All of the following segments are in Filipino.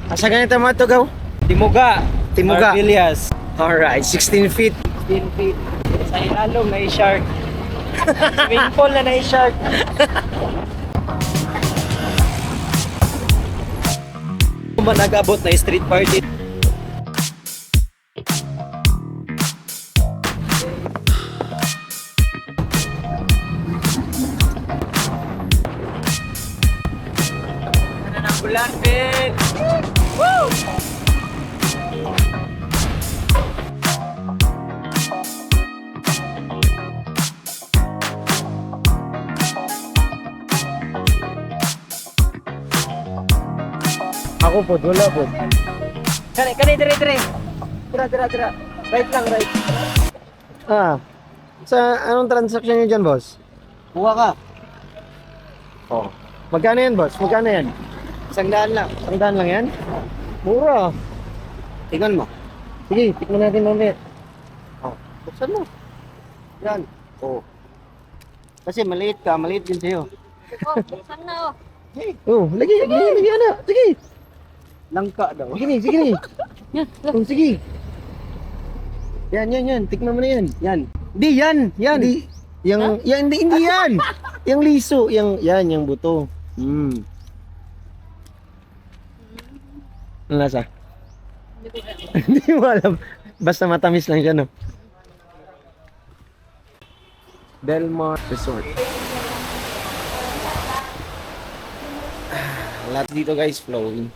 Asa ganito mo ito, gaw? Timuga. Timuga. Arbilias. Alright, 16 feet. 15 feet. Sa ilalong na i-shark. Swimming pool na i-shark. Kung nag-abot na street party. Ano na bulan, Ben? Woo! Ako po, wala po. Kani, dire. Tira. Right lang, right. Ah, sa anong transaction niyo dyan, boss? Kuha ka. Oh. Magkano yan, boss? Magkano yan? 100 lang. 100 lang yan? Mura. Tingnan mo. Sige, tikman natin mamaya. Oh, buksan mo. Yan. Oh. Kasi maliit din sa'yo. Buksan na oh. Oh, lagi na. Sige. Langka daw. Sige ni. Oh, sige. Yan. Tikman mo na yan. Yan. Di, yan. Hindi. Hindi yan. Yung liso, yung buto. Ano lasa? Hindi mo alam. Basta matamis lang siya, no? Belmont Resort. Lahat dito guys, flowing.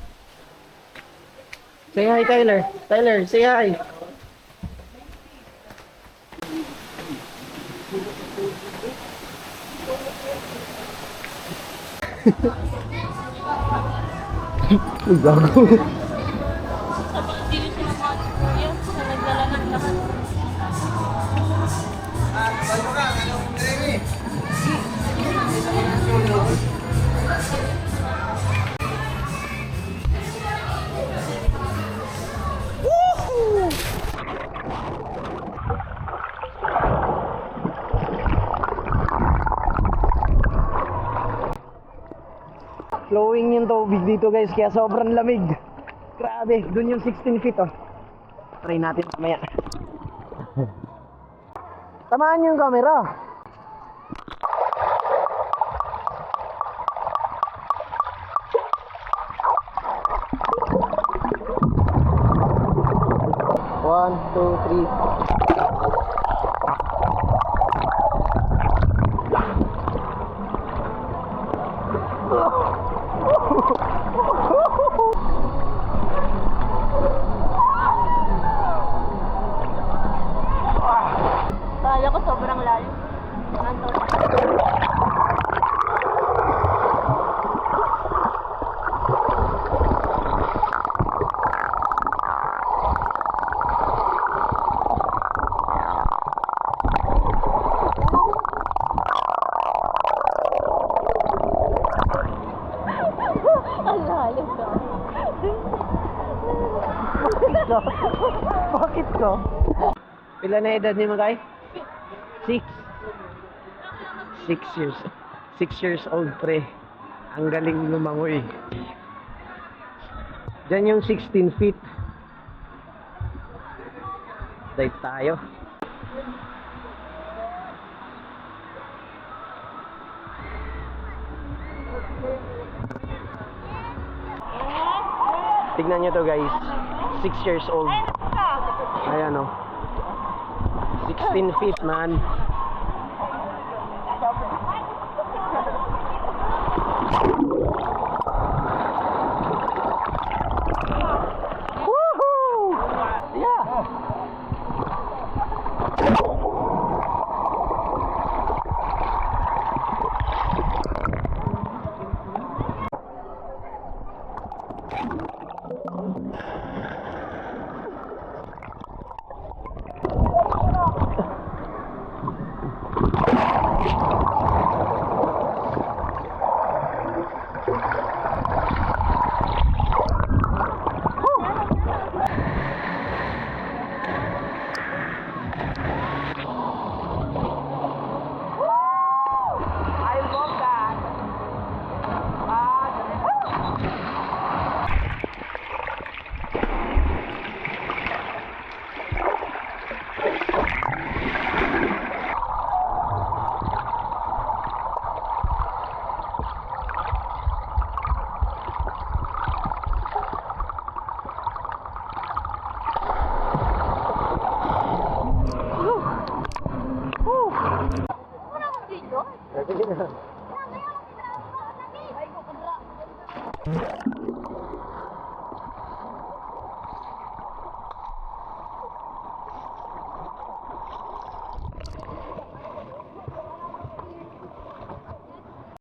Say hi, Tyler. Tyler, say hi. Gago. Hindi sila mga yung sa nagdala ng lahat. Flowing yung tubig dito guys, kaya sobrang lamig. Grabe, dun yung 16 feet oh. Try natin mamaya. Tamaan yung camera. One, two, three. Kala ko sobrang lalim. Anto. Ang lalim ka. Bakit ko? Pila na edad ni mo kay? 6 years. 6 years old pre. Ang galing lumangoy. Diyan yung 16 feet. Dive tayo. Tignan nyo to guys. 6 years old. Ayan o. 16 feet man. Woohoo! Yeah. Sige na.